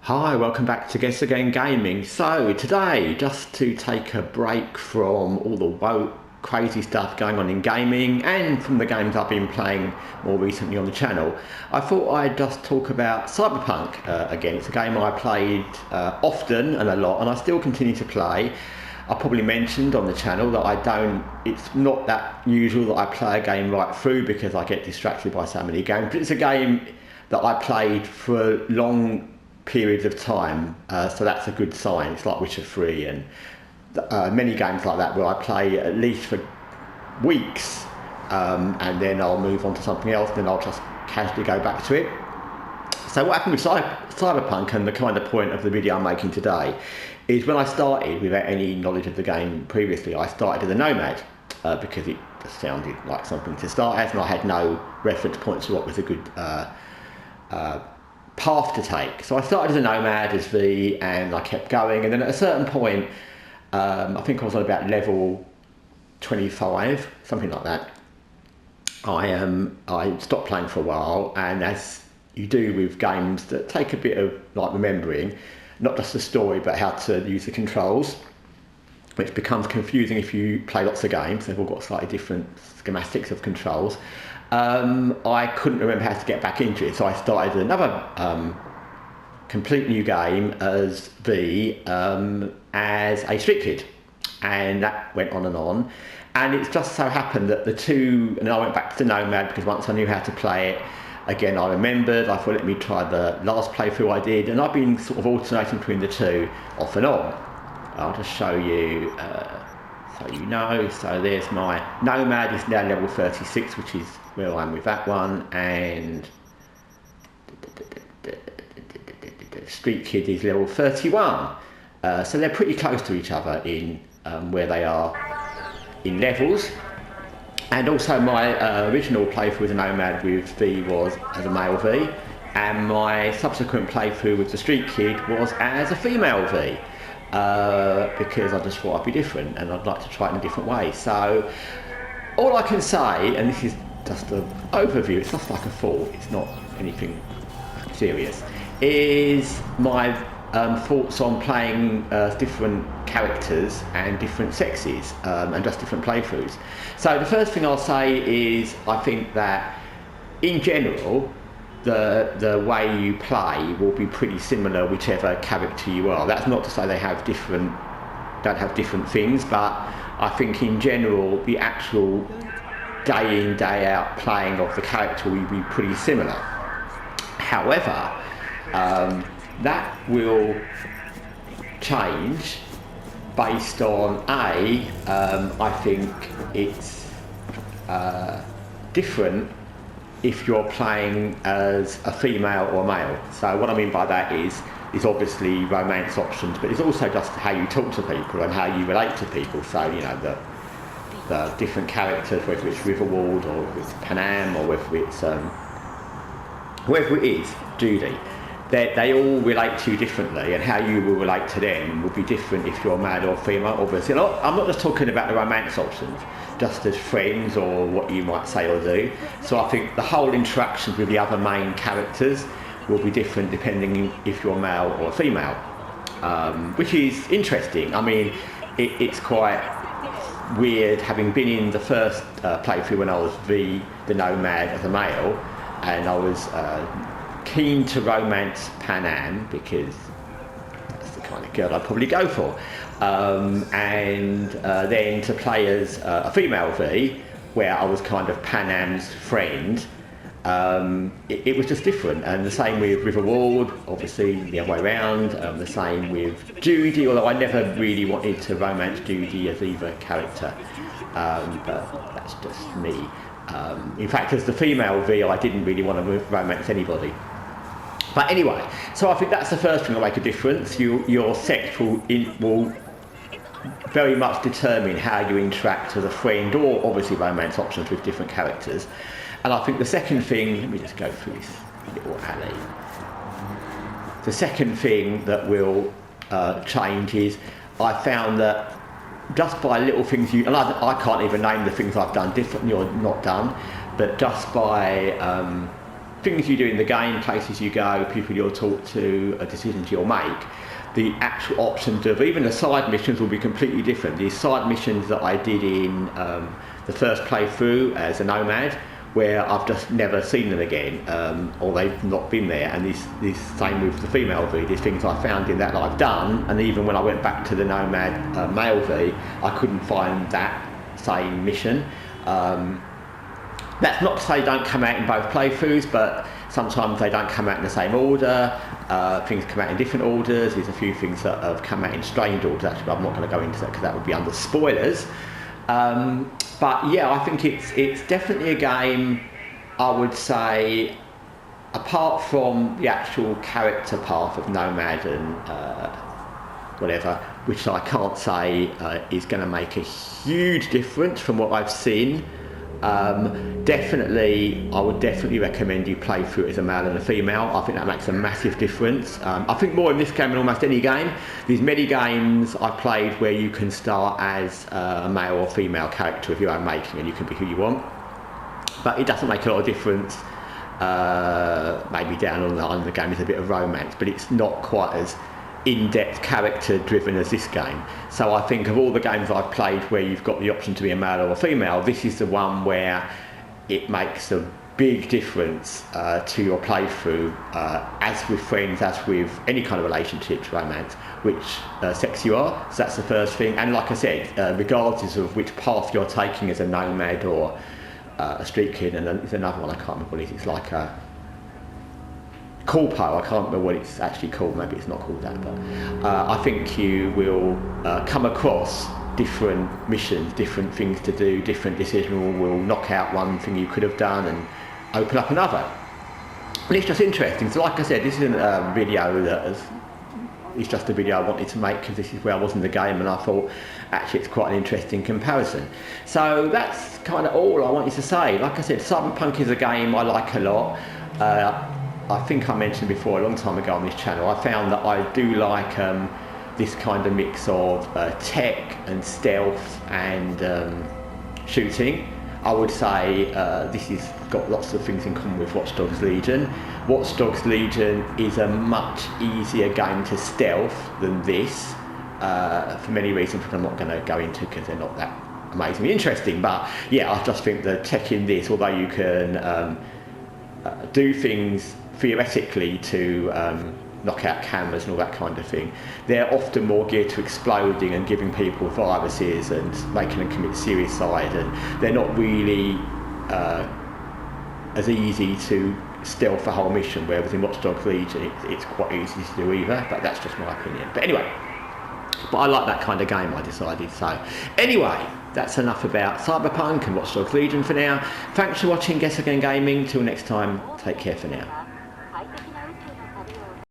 Hi, welcome back to Guessagaingaming. So today, just to take a break from all the woke, crazy stuff going on in gaming and from the games I've been playing more recently on the channel, I thought I'd just talk about Cyberpunk again. It's a game I played often and a lot, and I still continue to play. I probably mentioned on the channel that it's not that usual that I play a game right through because I get distracted by so many games, but it's a game that I played for long periods of time, so that's a good sign. It's like Witcher 3 and many games like that where I play at least for weeks, and then I'll move on to something else, then I'll just casually go back to it. So what happened with Cyberpunk, and the kind of point of the video I'm making today, is when I started, without any knowledge of the game previously, I started as a Nomad, because it just sounded like something to start as, and I had no reference points to what was a good path to take. So I started as a Nomad, as V, and I kept going, and then at a certain point, I think I was on about level 25, something like that. I stopped playing for a while, and as you do with games that take a bit of like remembering, not just the story but how to use the controls, which becomes confusing if you play lots of games. They've all got slightly different schematics of controls. I couldn't remember how to get back into it, so I started another complete new game as V, as a street kid, and that went on, and it just so happened that the two, and I went back to the Nomad because once I knew how to play it again, I remembered. I thought, let me try the last playthrough I did, and I've been sort of alternating between the two off and on. I'll just show you so you know. So there's my Nomad, is now level 36, which is where I am with that one, and Street Kid is level 31. So they're pretty close to each other in where they are in levels. And also my original playthrough with the Nomad with V was as a male V, and my subsequent playthrough with the Street Kid was as a female V. Because I just thought I'd be different and I'd like to try it in a different way. So all I can say, and this is just an overview, it's just like a thought, it's not anything serious, is my thoughts on playing different characters and different sexes, and just different playthroughs. So the first thing I'll say is I think that in general the way you play will be pretty similar whichever character you are. That's not to say they don't have different things, but I think in general the actual day in, day out playing of the character will be pretty similar. However, that will change based on I think it's different if you're playing as a female or a male. So what I mean by that is obviously romance options, but it's also just how you talk to people and how you relate to people. So, you know, the different characters, whether it's Riverwald or whether it's Panam or whether it is Judy, they all relate to you differently, and how you will relate to them will be different if you're male or female, obviously. I'm not just talking about the romance options, just as friends or what you might say or do. So I think the whole interactions with the other main characters will be different depending if you're male or female, which is interesting. I mean, it's quite weird having been in the first playthrough when I was the Nomad as a male, and I was keen to romance Panam because that's the kind of girl I'd probably go for, and then to play as a female V, where I was kind of Panam's friend, it was just different. And the same with Riverwald, obviously the other way around, the same with Judy, although I never really wanted to romance Judy as either character, but that's just me. In fact, as the female V, I didn't really want to romance anybody. But anyway, so I think that's the first thing that will make a difference. Your sex will very much determine how you interact as a friend, or obviously romance options with different characters. And I think the second thing, let me just go through this little alley. The second thing that will change is I found that just by little things and I can't even name the things I've done differently or not done, but just by things you do in the game, places you go, people you'll talk to, decisions you'll make, the actual options of even the side missions will be completely different. The side missions that I did in the first playthrough as a Nomad, where I've just never seen them again, or they've not been there, and this same with the female V, there's things I found in that I've done, and even when I went back to the Nomad male V, I couldn't find that same mission. That's not to say they don't come out in both playthroughs, but sometimes they don't come out in the same order. Things come out in different orders. There's a few things that have come out in strange orders, actually, but I'm not going to go into that because that would be under spoilers. But yeah, I think it's definitely a game, I would say, apart from the actual character path of Nomad and whatever, which I can't say is going to make a huge difference from what I've seen. Definitely, I would definitely recommend you play through it as a male and a female. I think that makes a massive difference. I think more in this game than almost any game. There's many games I've played where you can start as a male or female character of your own making, and you can be who you want. But it doesn't make a lot of difference. Maybe down on the line of the game is a bit of romance, but it's not quite as in-depth character driven as this game. So I think of all the games I've played where you've got the option to be a male or a female, this is the one where it makes a big difference to your playthrough, as with friends, as with any kind of relationships, romance, which sex you are. So that's the first thing. And like I said, regardless of which path you're taking as a Nomad or a street kid, and there's another one I can't remember what it is. It's like a Corpo, I can't remember what it's actually called, maybe it's not called that, but I think you will come across different missions, different things to do, different decisions will knock out one thing you could have done and open up another. And it's just interesting. So like I said, this isn't a video it's just a video I wanted to make because this is where I was in the game, and I thought actually it's quite an interesting comparison. So that's kind of all I wanted to say. Like I said, Cyberpunk is a game I like a lot. I think I mentioned before a long time ago on this channel, I found that I do like this kind of mix of tech and stealth and shooting. I would say this has got lots of things in common with Watch Dogs Legion. Watch Dogs Legion is a much easier game to stealth than this, for many reasons which I'm not going to go into because they're not that amazingly interesting. But yeah, I just think the tech in this, although you can do things theoretically to knock out cameras and all that kind of thing, they're often more geared to exploding and giving people viruses and making them commit suicide, and they're not really as easy to stealth the whole mission, whereas in Watch Dogs Legion it's quite easy to do either, but that's just my opinion. But anyway, but I like that kind of game, I decided. So anyway, that's enough about Cyberpunk and Watch Dogs Legion for now. Thanks for watching Guessagaingaming. Till next time, take care for now.